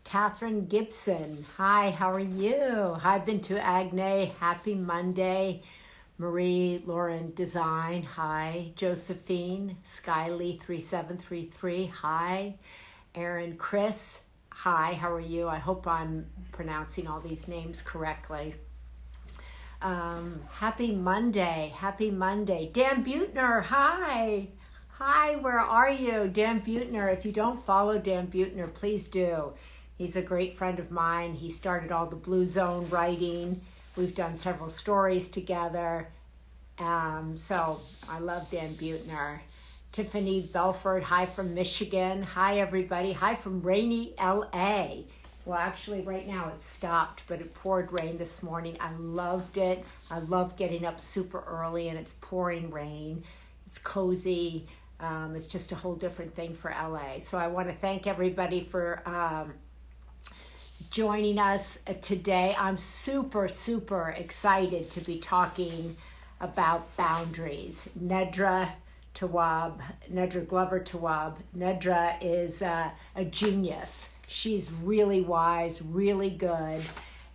Catherine Gibson. Hi, how are you? Hi, been to Agne. Happy Monday. Marie Lauren Design. Hi. Josephine. Skyly 3733. Hi. Erin Chris. Hi, how are you? I hope I'm pronouncing all these names correctly. Happy Monday. Happy Monday. Dan Buettner. Hi. Hi, where are you? Dan Buettner. If you don't follow Dan Buettner, please do. He's a great friend of mine. He started all the Blue Zone writing. We've done several stories together. So I love Dan Buettner. Tiffany Belford, hi from Michigan. Hi, everybody. Hi from rainy LA. Well, actually, right now it stopped, but it poured rain this morning. I loved it. I love getting up super early and it's pouring rain. It's cozy. It's just a whole different thing for LA. So I want to thank everybody for joining us today. I'm super, super excited to be talking about boundaries. Nedra Glover Tawwab. Nedra is a genius. She's really wise, really good.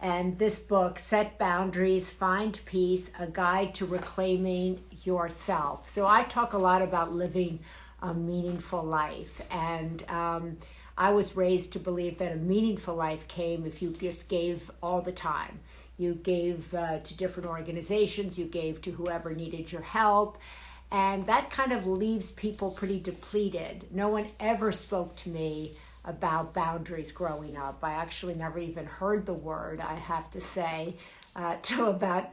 And this book, Set Boundaries, Find Peace, A Guide to Reclaiming Yourself. So I talk a lot about living a meaningful life. And I was raised to believe that a meaningful life came if you just gave all the time. You gave to different organizations, you gave to whoever needed your help, and that kind of leaves people pretty depleted. No one ever spoke to me about boundaries growing up. I actually never even heard the word, I have to say, till about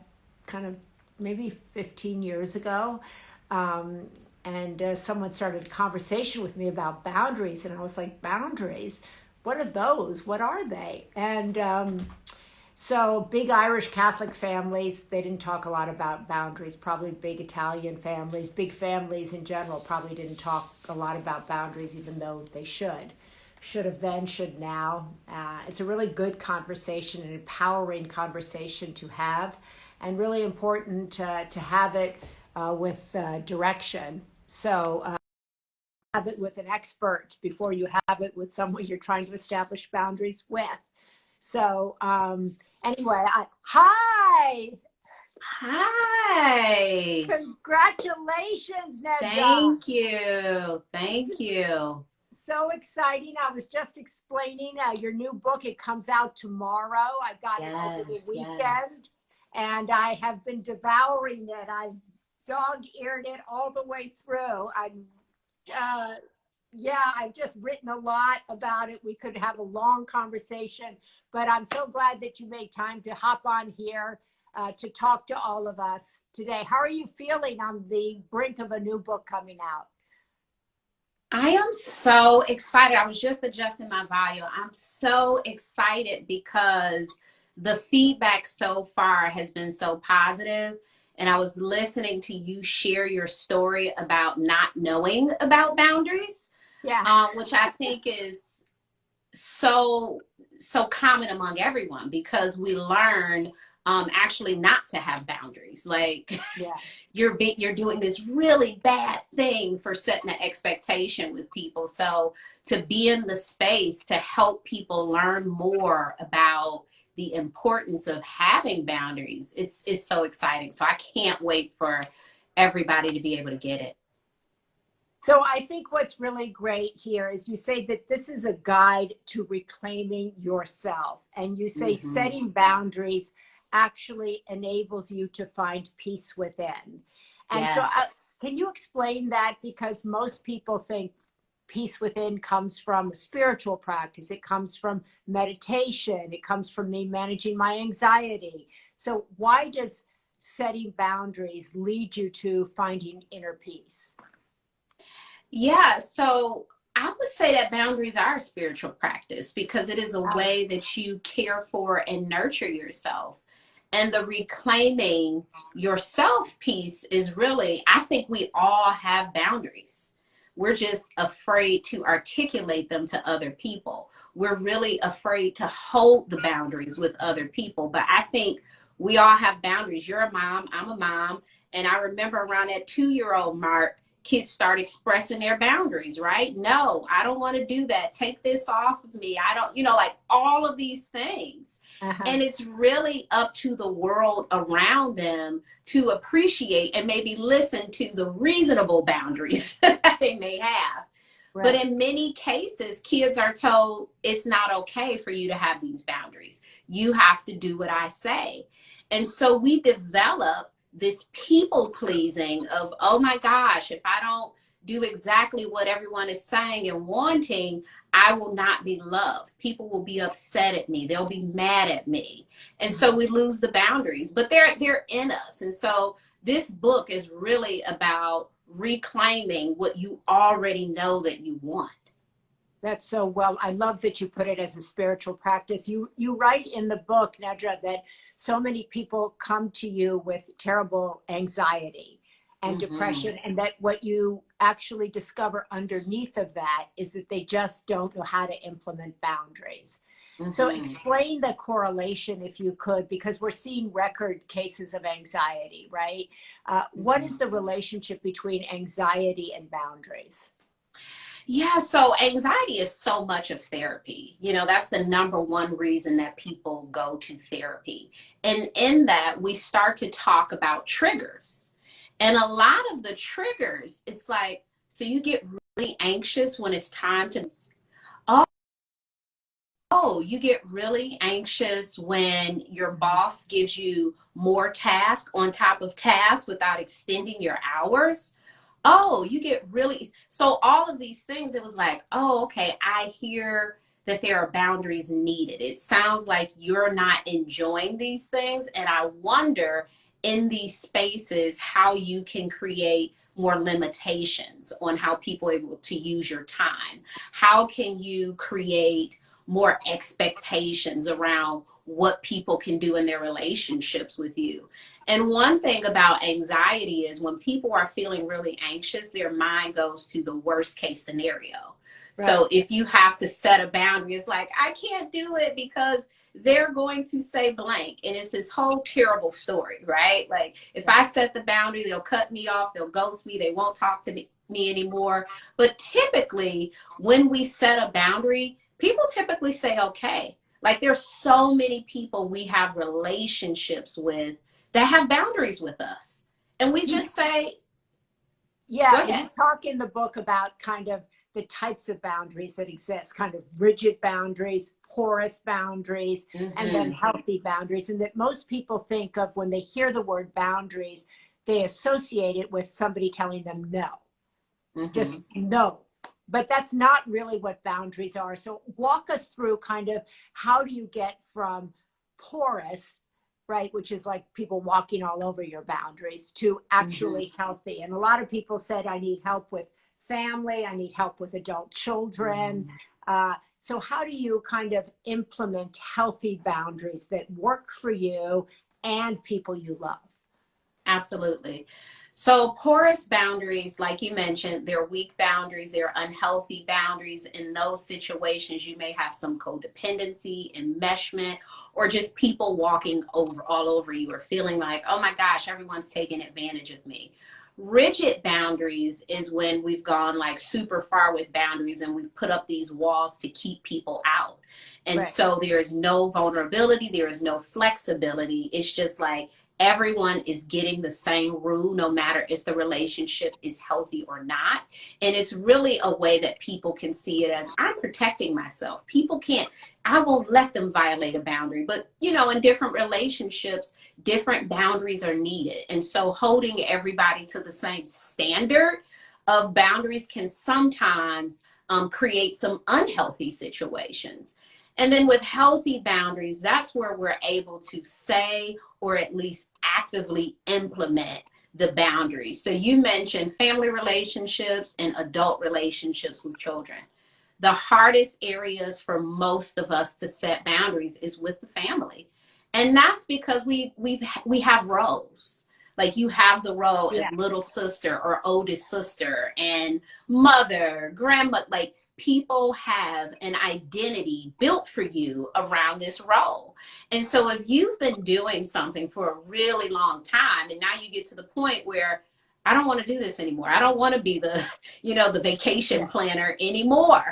kind of maybe 15 years ago. And someone started a conversation with me about boundaries, and I was like, boundaries? What are those? What are they? And so big Irish Catholic families, they didn't talk a lot about boundaries. Probably big Italian families, big families in general probably didn't talk a lot about boundaries, even though they should. Should have then, should now. It's a really good conversation, an empowering conversation to have, and really important to have it with direction. So have it with an expert before you have it with someone you're trying to establish boundaries with. So anyway, hi. Hi. Congratulations, Nedra. Thank you. Thank you. So exciting. I was just explaining your new book. It comes out tomorrow. I got it over the weekend, and I have been devouring it. I've dog-eared it all the way through. I've just written a lot about it. We could have a long conversation, but I'm so glad that you made time to hop on here to talk to all of us today. How are you feeling on the brink of a new book coming out? I am so excited. I was just adjusting my volume. I'm so excited because the feedback so far has been so positive. And I was listening to you share your story about not knowing about boundaries, which I think is so common among everyone, because we learn actually not to have boundaries. Like you're doing this really bad thing for setting an expectation with people. So to be in the space to help people learn more about the importance of having boundaries, it's so exciting. So I can't wait for everybody to be able to get it. So I think what's really great here is you say that this is a guide to reclaiming yourself, and you say setting boundaries actually enables you to find peace within. And so can you explain that? Because most people think peace within comes from spiritual practice. It comes from meditation. It comes from me managing my anxiety. So why does setting boundaries lead you to finding inner peace? Yeah, so I would say that boundaries are a spiritual practice, because it is a way that you care for and nurture yourself. And the reclaiming yourself piece is really, I think we all have boundaries. We're just afraid to articulate them to other people. We're really afraid to hold the boundaries with other people. But I think we all have boundaries. You're a mom, I'm a mom. And I remember around that 2-year-old mark, kids start expressing their boundaries, right? No, I don't want to do that. Take this off of me. I don't, like all of these things. And it's really up to the world around them to appreciate and maybe listen to the reasonable boundaries that they may have. Right. But in many cases, kids are told it's not okay for you to have these boundaries. You have to do what I say. And so we develop this people pleasing of, oh my gosh, if I don't do exactly what everyone is saying and wanting, I will not be loved. People will be upset at me. They'll be mad at me. And so we lose the boundaries, but they're in us. And so this book is really about reclaiming what you already know that you want. That's so well. I love that you put it as a spiritual practice. You write in the book, Nedra, that so many people come to you with terrible anxiety and depression, and that what you actually discover underneath of that is that they just don't know how to implement boundaries. So explain the correlation, if you could, because we're seeing record cases of anxiety, right? What is the relationship between anxiety and boundaries? Yeah, so anxiety is so much of therapy. That's the number one reason that people go to therapy. And in that, we start to talk about triggers. And a lot of the triggers, it's like, so you get really anxious when it's time to, you get really anxious when your boss gives you more tasks on top of tasks without extending your hours. Oh, you get really, so all of these things, it was like, oh, okay, I hear that there are boundaries needed. It sounds like you're not enjoying these things. And I wonder in these spaces how you can create more limitations on how people are able to use your time. How can you create more expectations around what people can do in their relationships with you? And one thing about anxiety is when people are feeling really anxious, their mind goes to the worst case scenario. Right. So if you have to set a boundary, it's like, I can't do it because they're going to say blank. And it's this whole terrible story, right? Like if I set the boundary, they'll cut me off, they'll ghost me, they won't talk to me anymore. But typically when we set a boundary, people typically say, okay. Like there's so many people we have relationships with that have boundaries with us. And we just say, yeah, and you talk in the book about kind of the types of boundaries that exist, kind of rigid boundaries, porous boundaries, and then healthy boundaries. And that most people think of when they hear the word boundaries, they associate it with somebody telling them no, just no. But that's not really what boundaries are. So walk us through kind of how do you get from porous, right, which is like people walking all over your boundaries, to actually healthy. And a lot of people said, I need help with family, I need help with adult children. So how do you kind of implement healthy boundaries that work for you and people you love? Absolutely. So porous boundaries, like you mentioned, they're weak boundaries, they're unhealthy boundaries. In those situations, you may have some codependency, enmeshment, or just people walking all over you or feeling like, oh my gosh, everyone's taking advantage of me. Rigid boundaries is when we've gone like super far with boundaries and we've put up these walls to keep people out. And so there is no vulnerability, there is no flexibility. It's just like, everyone is getting the same rule, no matter if the relationship is healthy or not. And it's really a way that people can see it as, I'm protecting myself. People can't, I won't let them violate a boundary. But, in different relationships, different boundaries are needed. And so holding everybody to the same standard of boundaries can sometimes create some unhealthy situations. And then with healthy boundaries, that's where we're able to say or at least actively implement the boundaries. So you mentioned family relationships and adult relationships with children. The hardest areas for most of us to set boundaries is with the family. And that's because we have roles. Like you have the role as little sister or oldest sister and mother, grandma, like people have an identity built for you around this role. And so if you've been doing something for a really long time and now you get to the point where I don't want to do this anymore. I don't want to be the, the vacation planner anymore.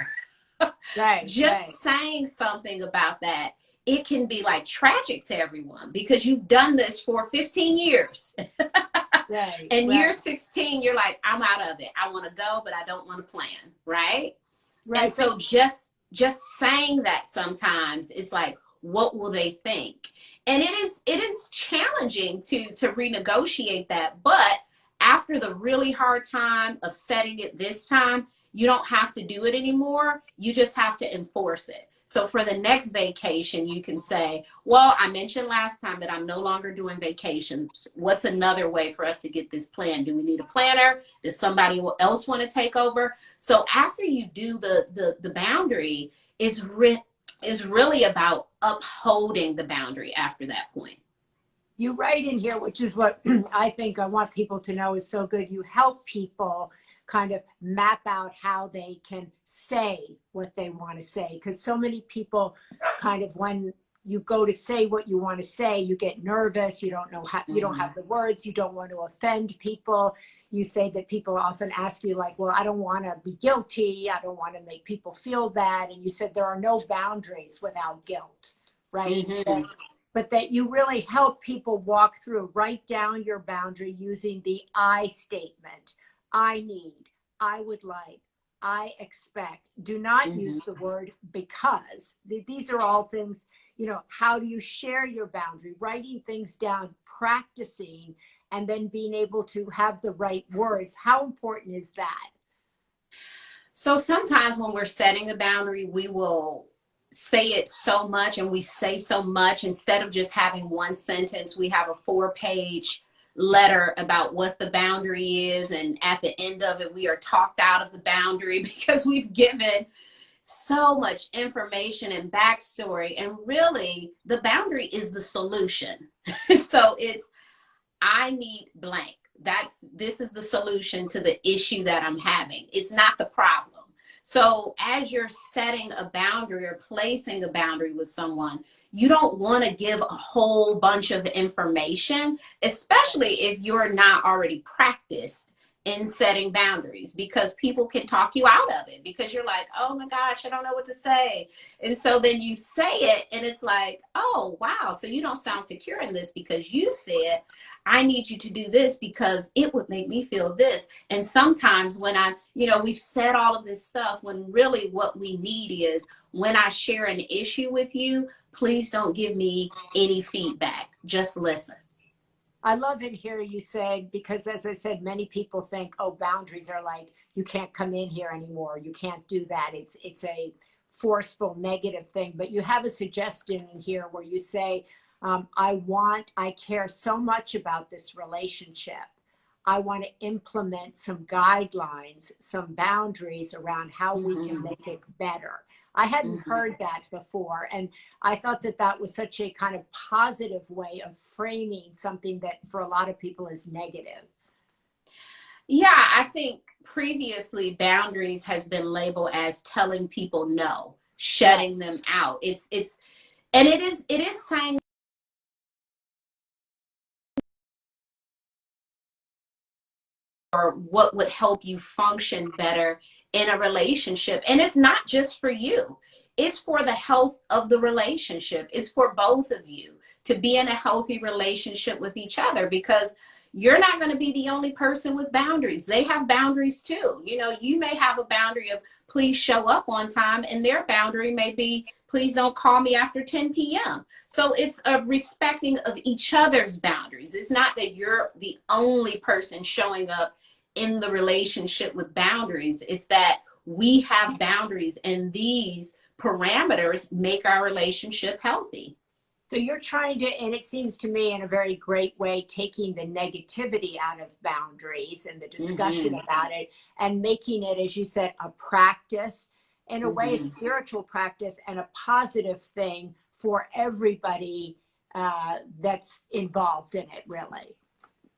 Right, Just right, saying something about that, it can be like tragic to everyone because you've done this for 15 years. right, And year right, 16, you're like, I'm out of it. I want to go, but I don't want to plan. Right. And right. But so just saying that sometimes is like, what will they think? And it is challenging to renegotiate that. But after the really hard time of setting it this time, you don't have to do it anymore. You just have to enforce it. So for the next vacation, you can say, well, I mentioned last time that I'm no longer doing vacations. What's another way for us to get this planned? Do we need a planner? Does somebody else want to take over? So after you do the boundary, is really about upholding the boundary after that point. you write in here, which is what I think I want people to know is so good. You help people kind of map out how they can say what they want to say. Because so many people kind of, when you go to say what you want to say, you get nervous. You don't know how, you don't have the words. You don't want to offend people. You say that people often ask you like, well, I don't want to be guilty. I don't want to make people feel bad. And you said there are no boundaries without guilt, right? Mm-hmm. But that you really help people walk through, write down your boundary using the I statement. I need, I would like, I expect. Do not use the word because. These are all things, how do you share your boundary? Writing things down, practicing, and then being able to have the right words. How important is that? So sometimes when we're setting a boundary, we will say it so much and we say so much instead of just having one sentence. We have a 4-page letter about what the boundary is, and at the end of it we are talked out of the boundary because we've given so much information and backstory, and really the boundary is the solution. So it's, I need blank. This is the solution to the issue that I'm having. It's not the problem. So as you're setting a boundary or placing a boundary with someone, you don't want to give a whole bunch of information, especially if you're not already practiced in setting boundaries, because people can talk you out of it because you're like, oh my gosh, I don't know what to say. And so then you say it and it's like, oh, wow. So you don't sound secure in this because you said, I need you to do this because it would make me feel this. And sometimes when we've said all of this stuff, when really what we need is, when I share an issue with you, please don't give me any feedback. Just listen. I love it here you said, because as I said, many people think, oh, boundaries are like, you can't come in here anymore. You can't do that. It's a forceful negative thing. But you have a suggestion in here where you say, I care so much about this relationship. I want to implement some guidelines, some boundaries around how we can make it better. I hadn't heard that before. And I thought that that was such a kind of positive way of framing something that for a lot of people is negative. Yeah, I think previously boundaries has been labeled as telling people no, shutting them out. And it is saying or what would help you function better in a relationship. And it's not just for you. It's for the health of the relationship. It's for both of you to be in a healthy relationship with each other, because you're not going to be the only person with boundaries. They have boundaries too. You may have a boundary of please show up on time, and their boundary may be please don't call me after 10 p.m. So it's a respecting of each other's boundaries. It's not that you're the only person showing up in the relationship with boundaries. It's that we have boundaries, and these parameters make our relationship healthy. So you're trying to, and it seems to me in a very great way, taking the negativity out of boundaries and the discussion about it and making it, as you said, a practice, in a way, a spiritual practice and a positive thing for everybody that's involved in it, really.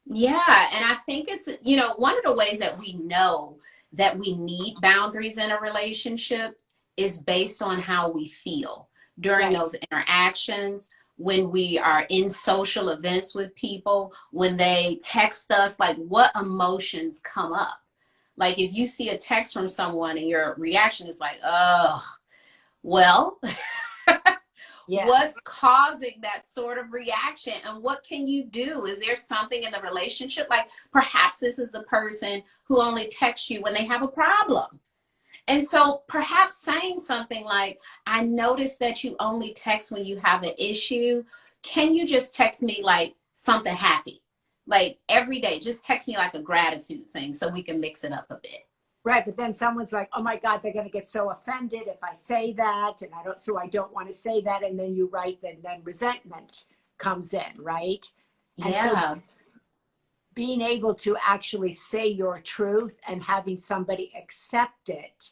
Yeah. And I think it's, one of the ways that we know that we need boundaries in a relationship is based on how we feel during those interactions. when we are in social events with people, when they text us, like what emotions come up. Like if you see a text from someone and your reaction is like, oh, well, Yeah. what's causing that sort of reaction and what can you do? Is there something in the relationship? Like perhaps this is the person who only texts you when they have a problem. And so perhaps saying something like, I noticed that you only text when you have an issue. Can you just text me like something happy? Like every day, just text me like a gratitude thing so we can mix it up a bit. Right, but then someone's like, "Oh my God, they're going to get so offended if I say that," and I don't want to say that. And then you write, then resentment comes in, right? And so Yeah. being able to actually say your truth and having somebody accept it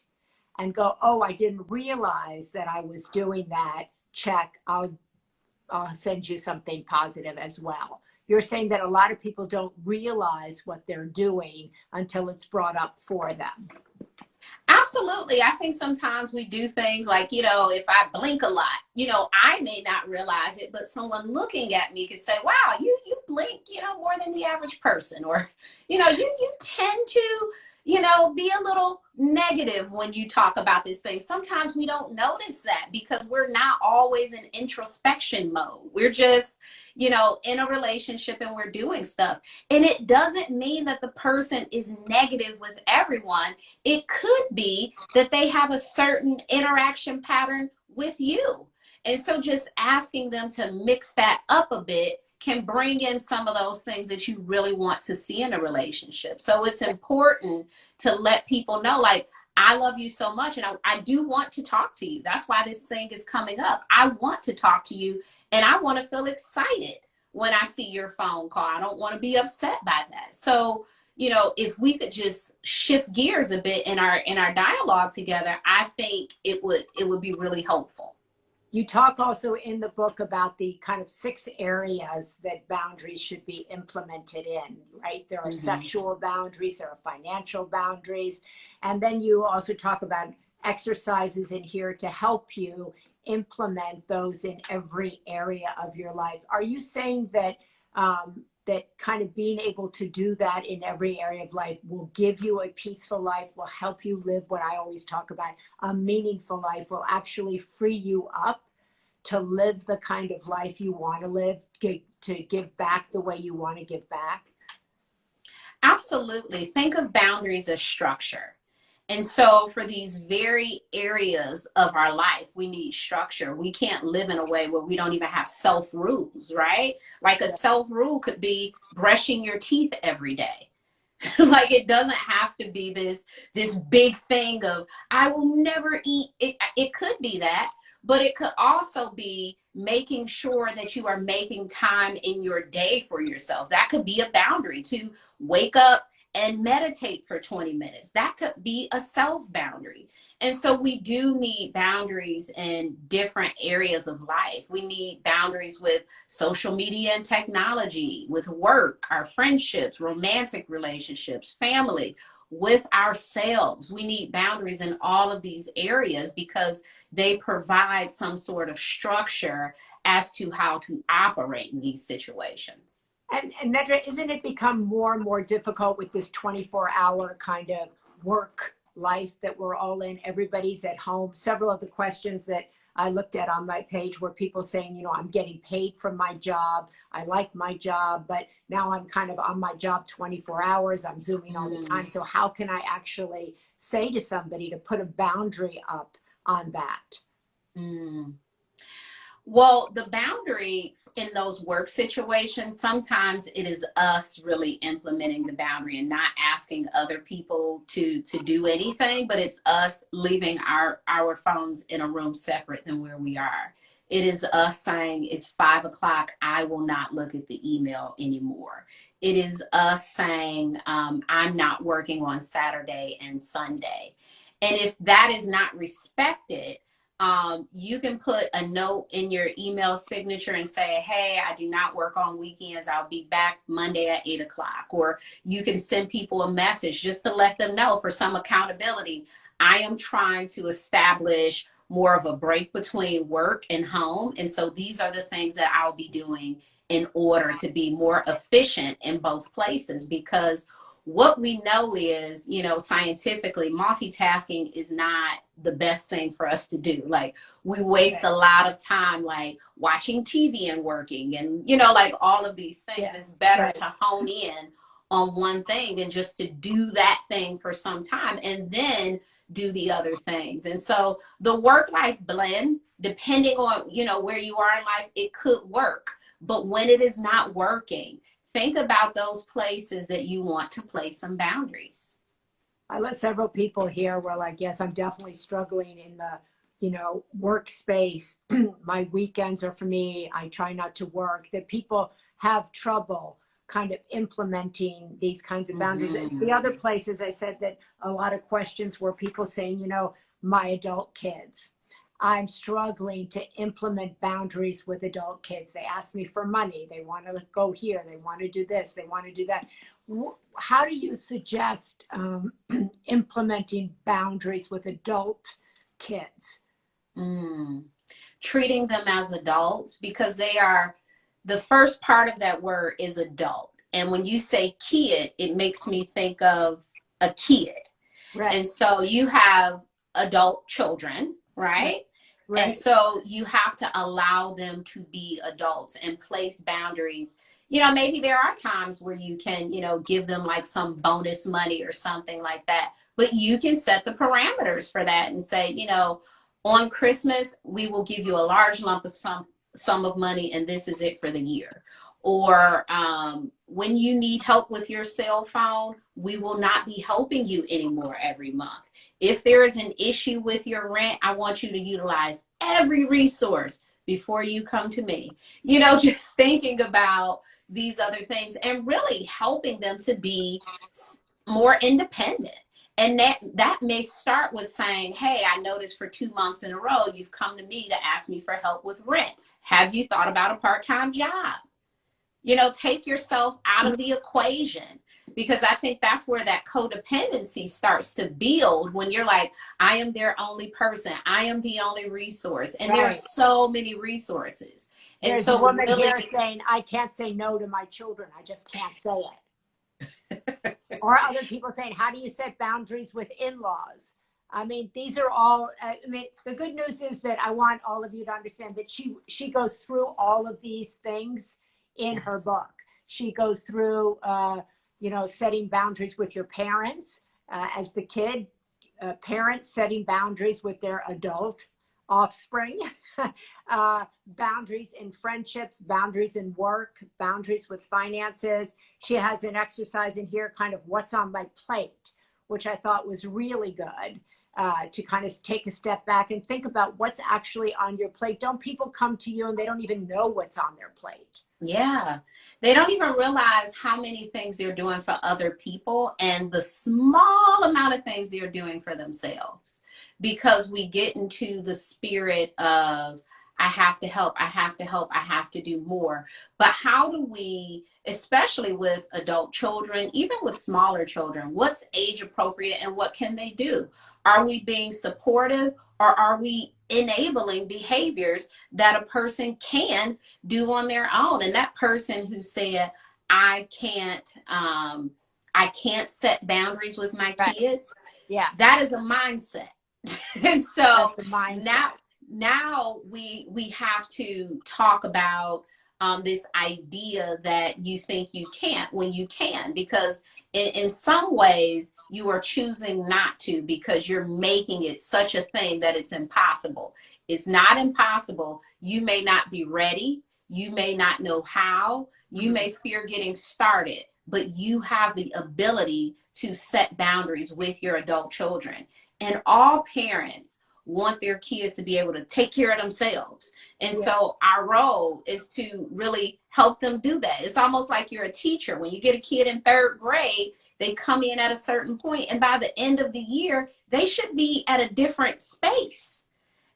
and go, "Oh, I didn't realize that I was doing that. Check, I'll send you something positive as well." You're saying that a lot of people don't realize what they're doing until it's brought up for them. Absolutely. I think sometimes we do things like, if I blink a lot, I may not realize it, but someone looking at me could say, wow, you blink, more than the average person. Or, you tend to, be a little negative when you talk about this thing. Sometimes we don't notice that because we're not always in introspection mode. We're just, in a relationship and we're doing stuff. And it doesn't mean that the person is negative with everyone. It could be that they have a certain interaction pattern with you. And so just asking them to mix that up a bit can bring in some of those things that you really want to see in a relationship. So it's important to let people know, like, I love you so much and I do want to talk to you. That's why this thing is coming up. I want to talk to you and I want to feel excited when I see your phone call. I don't want to be upset by that. So, if we could just shift gears a bit in our dialogue together, I think it would be really helpful. You talk also in the book about the kind of 6 areas that boundaries should be implemented in, right? There are sexual boundaries, there are financial boundaries, and then you also talk about exercises in here to help you implement those in every area of your life. Are you saying that that kind of being able to do that in every area of life will give you a peaceful life, will help you live what I always talk about, a meaningful life, will actually free you up to live the kind of life you want to live, to give back the way you want to give back? Absolutely. Think of boundaries as structure. And so for these very areas of our life, we need structure. We can't live in a way where we don't even have self rules, right? Like a self rule could be brushing your teeth every day. Like it doesn't have to be this big thing of I will never eat. It could be that, but it could also be making sure that you are making time in your day for yourself. That could be a boundary to wake up and meditate for 20 minutes. That could be a self boundary. And so we do need boundaries in different areas of life. We need boundaries with social media and technology, with work, our friendships, romantic relationships, family, with ourselves. We need boundaries in all of these areas because they provide some sort of structure as to how to operate in these situations. And Nedra, isn't it become more and more difficult with this 24-hour kind of work life that we're all in? Everybody's at home. Several of the questions that I looked at on my page were people saying, I'm getting paid from my job. I like my job, but now I'm kind of on my job 24 hours. I'm Zooming all the time. So how can I actually say to somebody to put a boundary up on that? Well, the boundary in those work situations, sometimes it is us really implementing the boundary and not asking other people to do anything, but it's us leaving our phones in a room separate than where we are. It is us saying it's 5 o'clock, I will not look at the email anymore. It is us saying I'm not working on Saturday and Sunday. And if that is not respected, you can put a note in your email signature and say, hey, I do not work on weekends. I'll be back Monday at 8 o'clock. Or you can send people a message just to let them know for some accountability. I am trying to establish more of a break between work and home. And so these are the things that I'll be doing in order to be more efficient in both places, because what we know is, you know, scientifically, multitasking is not the best thing for us to do. Like, we waste a lot of time, like watching TV and working and, you know, like all of these things. It's better to hone in on one thing and just to do that thing for some time and then do the other things. And so the work-life blend, depending on, you know, where you are in life, it could work. But when it is not working, think about those places that you want to place some boundaries. I let several people here were like, yes, I'm definitely struggling in the, you know, workspace. My weekends are for me. I try not to work. That people have trouble kind of implementing these kinds of boundaries. Mm-hmm. The other places I said that a lot of questions were people saying, you know, my adult kids. I'm struggling to implement boundaries with adult kids. They ask me for money. They want to go here. They want to do this. They want to do that. How do you suggest implementing boundaries with adult kids? Treating them as adults, because they are, the first part of that word is adult. And when you say kid, it makes me think of a kid. Right. And so you have adult children, right? Right. And so you have to allow them to be adults and place boundaries. You know, maybe there are times where you can, you know, give them like some bonus money or something like that, but you can set the parameters for that and say, you know, on Christmas, we will give you a large lump of sum of money, and this is it for the year. Or when you need help with your cell phone, we will not be helping you anymore every month. If there is an issue with your rent, I want you to utilize every resource before you come to me. You know, just thinking about these other things and really helping them to be more independent. And that may start with saying, hey, I noticed for 2 months in a row, you've come to me to ask me for help with rent. Have you thought about a part-time job? You know, take yourself out of the equation, because I think that's where that codependency starts to build, when you're like, I am their only person. I am the only resource. And there are so many resources. And there's so a woman really, here saying, I can't say no to my children. I just can't say it. Or other people saying, how do you set boundaries with in-laws? I mean, these are all, I mean, the good news is that I want all of you to understand that she goes through all of these things in her book. She goes through, you know, setting boundaries with your parents as the kid, parents setting boundaries with their adult offspring, boundaries in friendships, boundaries in work, boundaries with finances. She has an exercise in here, kind of what's on my plate, which I thought was really good. To kind of take a step back and think about what's actually on your plate. Don't people come to you and they don't even know what's on their plate? Yeah, they don't even realize how many things they're doing for other people and the small amount of things they're doing for themselves, because we get into the spirit of, I have to help, I have to help, I have to do more. But how do we, especially with adult children, even with smaller children, what's age appropriate and what can they do? Are we being supportive, or are we enabling behaviors that a person can do on their own? And that person who said, I can't set boundaries with my kids, that is a mindset. And so now we have to talk about this idea that you think you can't when you can, because in some ways you are choosing not to, because you're making it such a thing that it's impossible. It's not impossible. You may not be ready. You may not know how. You may fear getting started, but you have the ability to set boundaries with your adult children. And all parents want their kids to be able to take care of themselves. And so our role is to really help them do that. It's almost like you're a teacher. When you get a kid in 3rd grade, they come in at a certain point, and by the end of the year, they should be at a different space.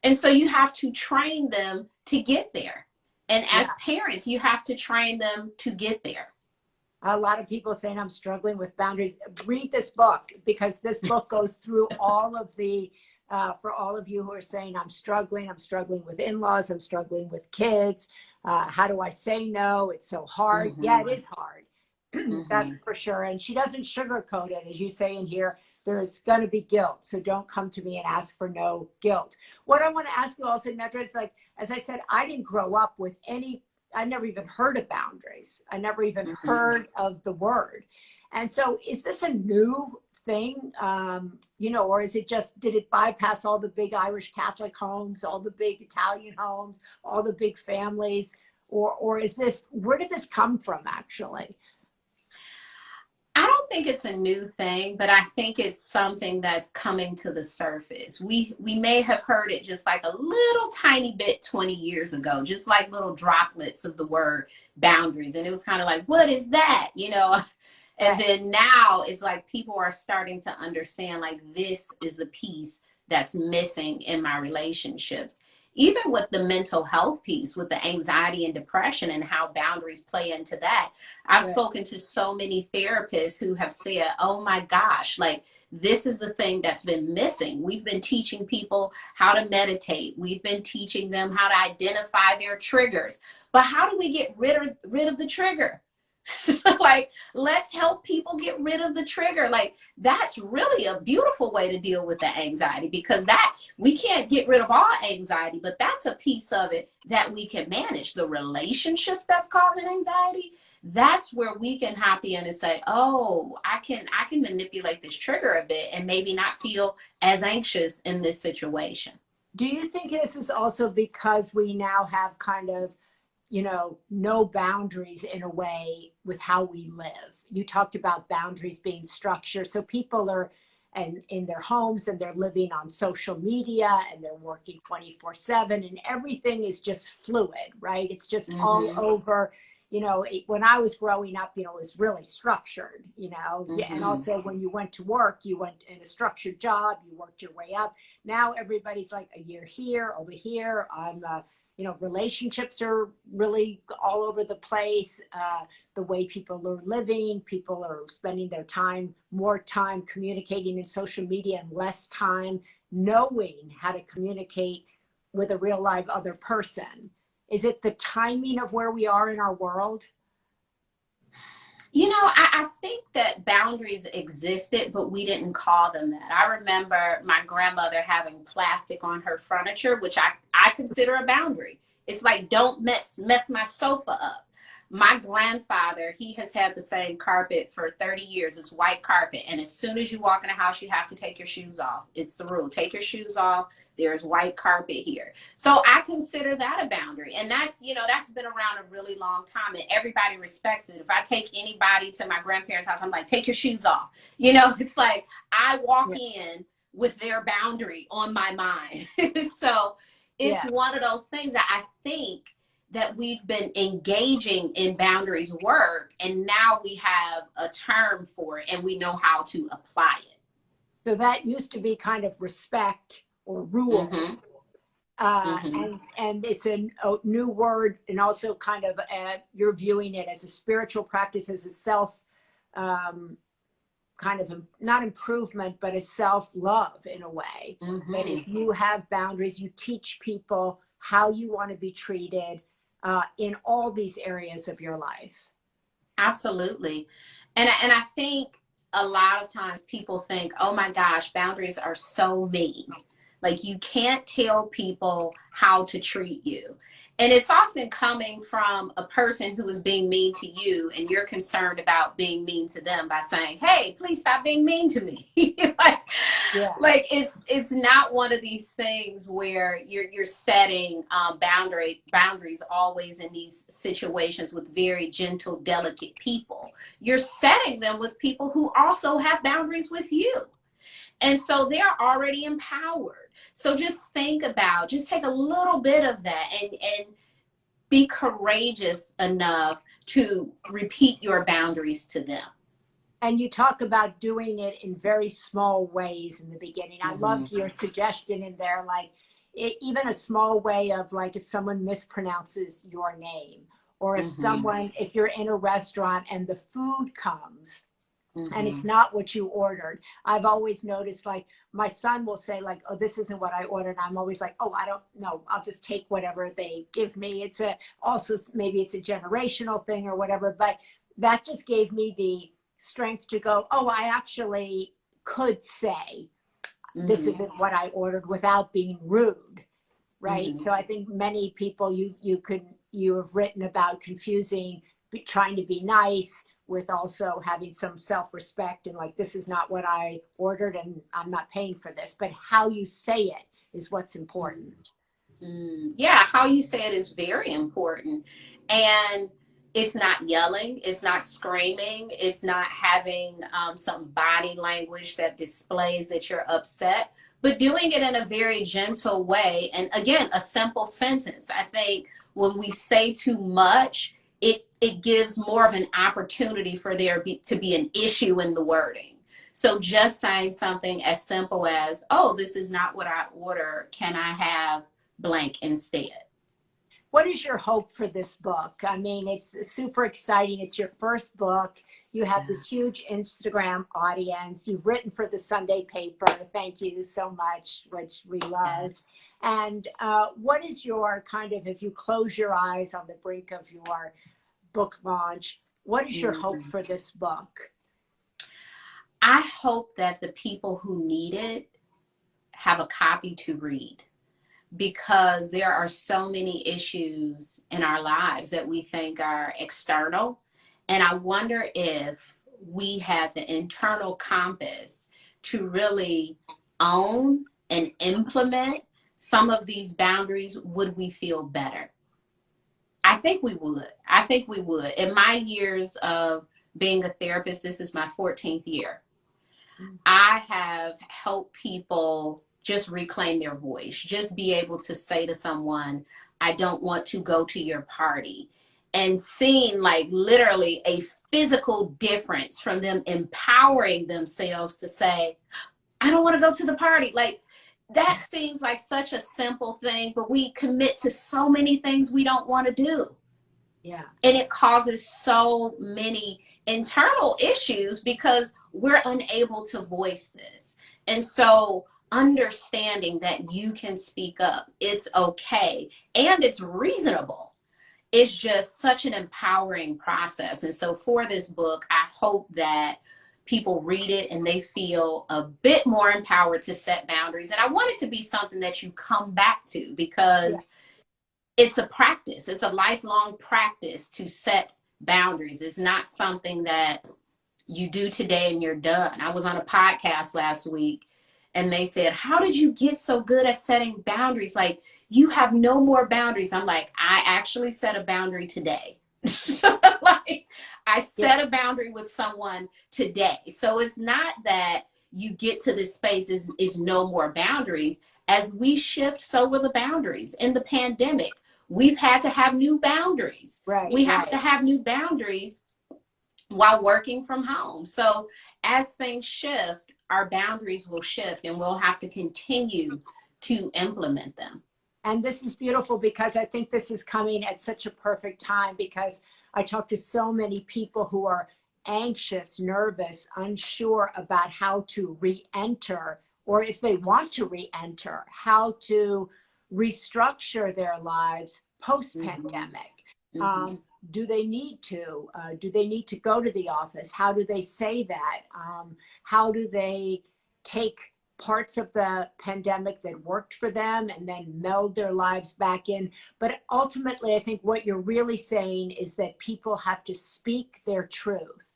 And so you have to train them to get there. And as parents, you have to train them to get there. A lot of people saying I'm struggling with boundaries. Read this book, because this book goes through all of the for all of you who are saying, I'm struggling with in-laws, I'm struggling with kids. How do I say no? It's so hard. Mm-hmm. Yeah, it is hard. Mm-hmm. That's for sure. And she doesn't sugarcoat it. As you say in here, there's going to be guilt. So don't come to me and ask for no guilt. What I want to ask you also, Nedra, is like, as I said, I didn't grow up with any, I never even heard of boundaries. I never even Mm-hmm. heard of the word. And so is this a new thing, you know, or is it just, did it bypass all the big Irish Catholic homes, all the big Italian homes, all the big families, or is this, where did this come from actually? I don't think it's a new thing, but I think it's something that's coming to the surface. We may have heard it just like a little tiny bit 20 years ago, just like little droplets of the word boundaries. And it was kind of like, what is that? You know? And then now it's like people are starting to understand, like, this is the piece that's missing in my relationships. Even with the mental health piece, with the anxiety and depression and how boundaries play into that. I've spoken to so many therapists who have said, oh my gosh, like, this is the thing that's been missing. We've been teaching people how to meditate. We've been teaching them how to identify their triggers. But how do we get rid of the trigger? Like, let's help people get rid of the trigger. Like, that's really a beautiful way to deal with the anxiety, because that, we can't get rid of all anxiety, but that's a piece of it that we can manage. The relationships that's causing anxiety, that's where we can hop in and say, oh, I can manipulate this trigger a bit and maybe not feel as anxious in this situation. Do you think this is also because we now have kind of, you know, no boundaries in a way with how we live? You talked about boundaries being structured. So people are in their homes and they're living on social media and they're working 24/7 and everything is just fluid, right? It's just all over. You know, when I was growing up, you know, it was really structured, you know, and also when you went to work, you went in a structured job, you worked your way up. Now everybody's like a year here, over here. You know, relationships are really all over the place. The way people are living, people are spending their time, more time communicating in social media and less time knowing how to communicate with a real live other person. Is it the timing of where we are in our world? You know, I think that boundaries existed, but we didn't call them that. I remember my grandmother having plastic on her furniture, which I consider a boundary. It's like, don't mess my sofa up. My grandfather, he has had the same carpet for 30 years. It's white carpet. And as soon as you walk in the house, you have to take your shoes off. It's the rule. Take your shoes off. There's white carpet here. So I consider that a boundary. And that's, you know, that's been around a really long time and everybody respects it. If I take anybody to my grandparents' house, I'm like, take your shoes off. You know, it's like I walk in with their boundary on my mind. So it's one of those things that I think that we've been engaging in boundaries work, and now we have a term for it and we know how to apply it. So that used to be kind of respect or rules. And it's a new word, and also kind of you're viewing it as a spiritual practice, as a self kind of not improvement, but a self-love in a way. That if you have boundaries, you teach people how you want to be treated in all these areas of your life. Absolutely. And I think a lot of times people think, oh my gosh, boundaries are so mean. Like, you can't tell people how to treat you. And it's often coming from a person who is being mean to you, and you're concerned about being mean to them by saying, hey, please stop being mean to me. Like it's not one of these things where you're setting boundaries always in these situations with very gentle, delicate people. You're setting them with people who also have boundaries with you. And so they're already empowered. So just take a little bit of that and be courageous enough to repeat your boundaries to them. And you talk about doing it in very small ways in the beginning. I loved your suggestion in there, like even a small way of, like, if someone mispronounces your name, or if if you're in a restaurant and the food comes and it's Mm-hmm. not what you ordered. I've always noticed, like, my son will say, like, oh, this isn't what I ordered. I'm always like, oh, I don't know, I'll just take whatever they give me. It's a also, maybe it's a generational thing or whatever, but that just gave me the strength to go, oh, I actually could say this Mm-hmm. isn't what I ordered without being rude, right? Mm-hmm. So I think many people, you have written about confusing trying to be nice with also having some self-respect, and like, this is not what I ordered and I'm not paying for this, but how you say it is what's important. Yeah, how you say it is very important. And it's not yelling, it's not screaming, it's not having some body language that displays that you're upset, but doing it in a very gentle way. And again, a simple sentence. I think when we say too much, it gives more of an opportunity for to be an issue in the wording. So just saying something as simple as, oh, this is not what I order. Can I have blank instead? What is your hope for this book? I mean, it's super exciting. It's your first book. You have Yeah. this huge Instagram audience. You've written for the Sunday paper. Thank you so much, which we love. Yes. And what is your kind of, if you close your eyes on the brink of your book launch, what is your hope Mhm. for this book? I hope that the people who need it have a copy to read, because there are so many issues in our lives that we think are external. And I wonder if we had the internal compass to really own and implement some of these boundaries, would we feel better? I think we would. I think we would. In my years of being a therapist, this is my 14th year. I have helped people just reclaim their voice, just be able to say to someone, I don't want to go to your party. And seeing like literally a physical difference from them empowering themselves to say, I don't want to go to the party. Like, that seems like such a simple thing, but we commit to so many things we don't want to do. Yeah. And it causes so many internal issues because we're unable to voice this. And so understanding that you can speak up, it's okay, and it's reasonable, it's just such an empowering process. And so for this book, I hope that people read it and they feel a bit more empowered to set boundaries. And I want it to be something that you come back to, Yeah. because it's a practice. It's a lifelong practice to set boundaries. It's not something that you do today and you're done. I was on a podcast last week and they said, how did you get so good at setting boundaries? Like, you have no more boundaries. I'm like, I actually set a boundary today. Like, I Yeah. set a boundary with someone today. So it's not that you get to this space is no more boundaries. As we shift, so will the boundaries. In the pandemic, we've had to have new boundaries. Right. We have Right. to have new boundaries while working from home. So as things shift, our boundaries will shift and we'll have to continue to implement them. And this is beautiful because I think this is coming at such a perfect time, because I talk to so many people who are anxious, nervous, unsure about how to re-enter, or if they want to re-enter, how to restructure their lives Mm-hmm. post-pandemic. Mm-hmm. Um, do they need to? Do they need to go to the office? How do they say that? How do they take parts of the pandemic that worked for them and then meld their lives back in? But ultimately, I think what you're really saying is that people have to speak their truth.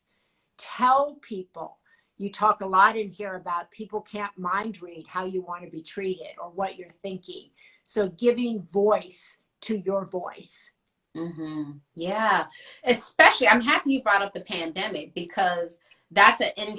Tell people. You talk a lot in here about people can't mind read how you want to be treated or what you're thinking. So giving voice to your voice. Mm-hmm. Yeah, especially I'm happy you brought up the pandemic, because that's an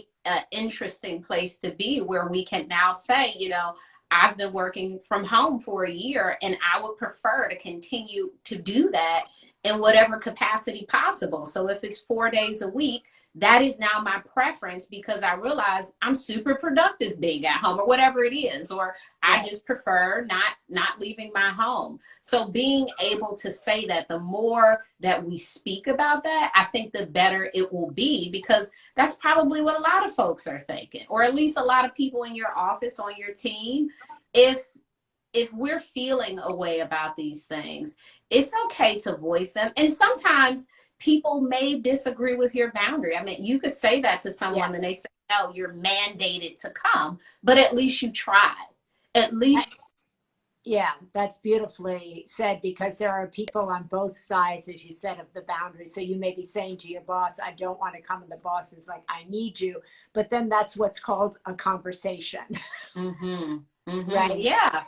interesting place to be, where we can now say, you know, I've been working from home for a year and I would prefer to continue to do that in whatever capacity possible. So if it's 4 days a week, that is now my preference because I realize I'm super productive being at home or whatever it is, or I just prefer not leaving my home. So being able to say that, the more that we speak about that, I think the better it will be, because that's probably what a lot of folks are thinking, or at least a lot of people in your office, on your team. If we're feeling a way about these things, it's okay to voice them. And sometimes people may disagree with your boundary. I mean, you could say that to someone and they say, no, you're mandated to come, but at least you tried. At least. Yeah, that's beautifully said, because there are people on both sides, as you said, of the boundary. So you may be saying to your boss, I don't want to come, and the boss is like, I need you. But then that's what's called a conversation. Mm-hmm. Mm-hmm. Right? Yeah.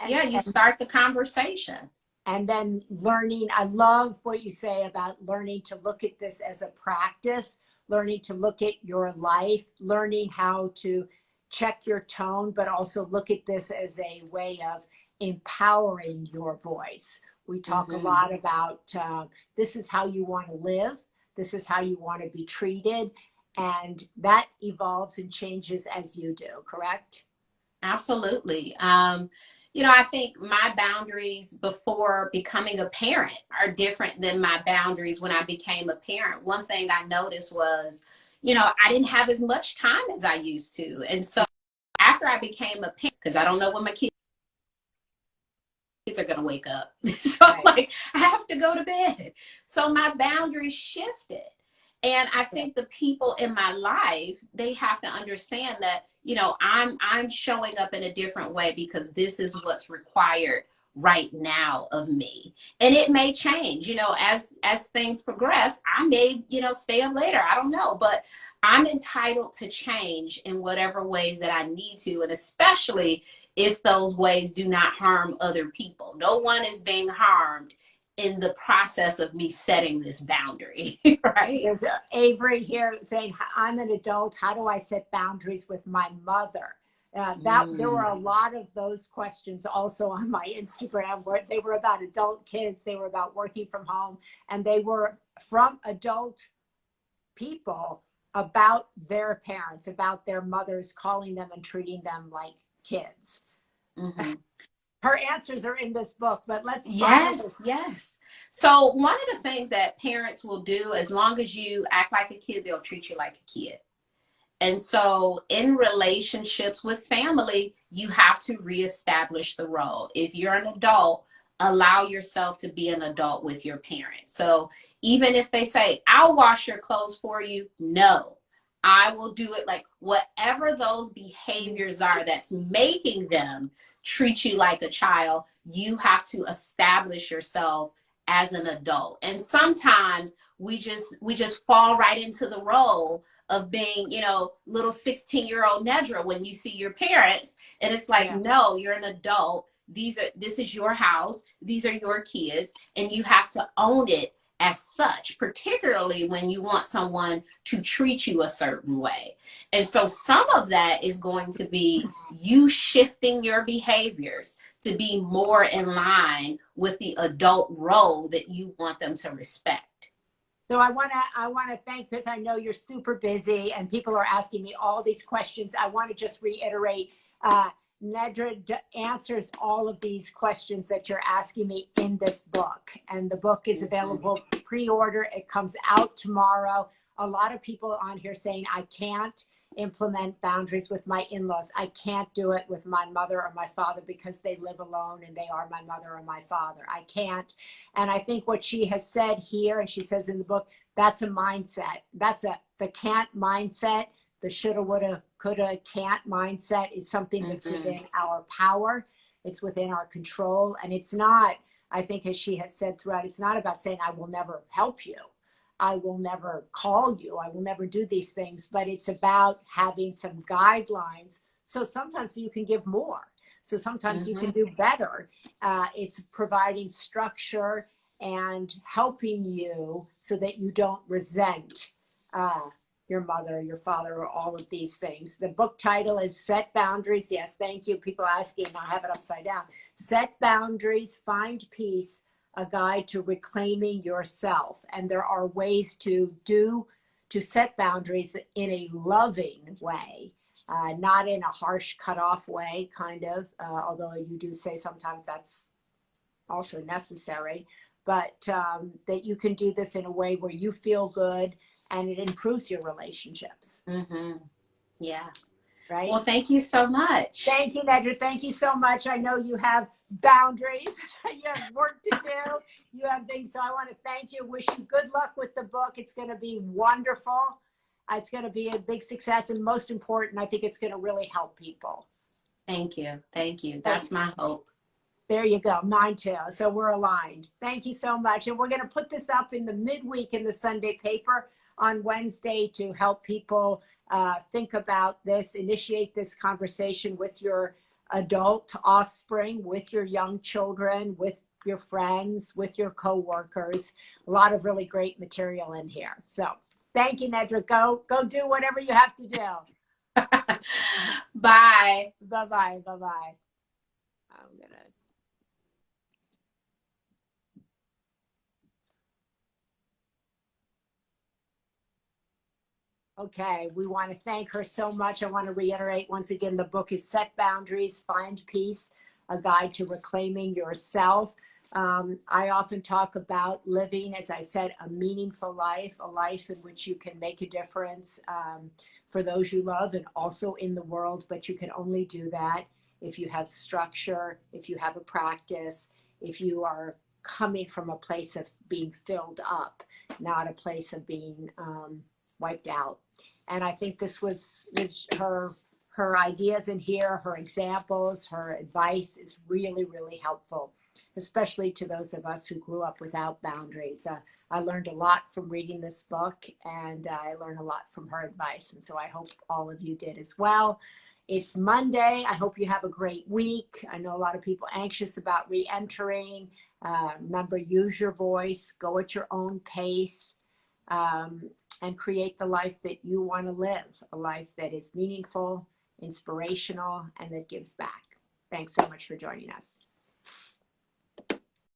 Yeah, you start the conversation. And then learning, I love what you say about learning to look at this as a practice, learning to look at your life, learning how to check your tone, but also look at this as a way of empowering your voice. We talk a lot about this is how you want to live, this is how you want to be treated, and that evolves and changes as you do, correct? Absolutely. I think my boundaries before becoming a parent are different than my boundaries when I became a parent. One thing I noticed was, I didn't have as much time as I used to. And so after I became a parent, because I don't know when my kids are going to wake up. So like, I have to go to bed. So my boundaries shifted. And I think the people in my life, they have to understand that, I'm showing up in a different way because this is what's required right now of me. And it may change, as things progress. I may, stay up later. I don't know, but I'm entitled to change in whatever ways that I need to. And especially if those ways do not harm other people. No one is being harmed in the process of me setting this boundary, right? There's Avery here saying, I'm an adult. How do I set boundaries with my mother? There were a lot of those questions also on my Instagram, where they were about adult kids, they were about working from home, and they were from adult people about their parents, about their mothers, calling them and treating them like kids. Her answers are in this book, but let's Yes. So one of the things that parents will do, as long as you act like a kid, they'll treat you like a kid. And so in relationships with family, you have to reestablish the role. If you're an adult, allow yourself to be an adult with your parents. So even if they say, I'll wash your clothes for you, no, I will do it. Like, whatever those behaviors are that's making them treat you like a child, you have to establish yourself as an adult. And sometimes we just fall right into the role of being, little 16-year-old Nedra when you see your parents, and it's like, no, you're an adult. This is your house. These are your kids, and you have to own it as such, particularly when you want someone to treat you a certain way. And so some of that is going to be you shifting your behaviors to be more in line with the adult role that you want them to respect. So I want to thank, because I know you're super busy and people are asking me all these questions. I want to just reiterate, Nedra answers all of these questions that you're asking me in this book. And the book is available pre-order. It comes out tomorrow. A lot of people on here saying, I can't implement boundaries with my in-laws. I can't do it with my mother or my father because they live alone and they are my mother or my father. I can't. And I think what she has said here, and she says in the book, that's a mindset. That's the can't mindset. The shoulda, woulda, coulda, can't mindset is something that's within our power. It's within our control. And it's not, I think, as she has said throughout, it's not about saying, I will never help you. I will never call you. I will never do these things. But it's about having some guidelines. So sometimes you can give more. So sometimes you can do better. It's providing structure and helping you so that you don't resent your mother, your father, or all of these things. The book title is Set Boundaries. Yes, thank you. People asking, I have it upside down. Set Boundaries, Find Peace, A Guide to Reclaiming Yourself. And there are ways to set boundaries in a loving way, not in a harsh cutoff way, kind of, although you do say sometimes that's also necessary, but that you can do this in a way where you feel good and it improves your relationships. Mm-hmm. Yeah. Right. Well, thank you so much. Thank you, Nedra. Thank you so much. I know you have boundaries. You have work to do. You have things. So I want to thank you. Wish you good luck with the book. It's going to be wonderful. It's going to be a big success. And most important, I think it's going to really help people. Thank you. Thank you. That's my hope. There you go. Mine too. So we're aligned. Thank you so much. And we're going to put this up in the midweek in the Sunday paper on Wednesday to help people think about this, initiate this conversation with your adult offspring, with your young children, with your friends, with your coworkers. A lot of really great material in here. So thank you, Nedra. Go do whatever you have to do. Bye. Bye-bye. Bye-bye. I'm going to. Okay, we want to thank her so much. I want to reiterate once again, the book is Set Boundaries, Find Peace, A Guide to Reclaiming Yourself. I often talk about living, as I said, a meaningful life, a life in which you can make a difference for those you love and also in the world, but you can only do that if you have structure, if you have a practice, if you are coming from a place of being filled up, not a place of being wiped out. And I think this was her ideas in here, her examples, her advice is really, really helpful, especially to those of us who grew up without boundaries. I learned a lot from reading this book, and I learned a lot from her advice. And so I hope all of you did as well. It's Monday. I hope you have a great week. I know a lot of people anxious about re-entering. Remember, use your voice, go at your own pace. And create the life that you want to live, a life that is meaningful, inspirational, and that gives back. Thanks so much for joining us.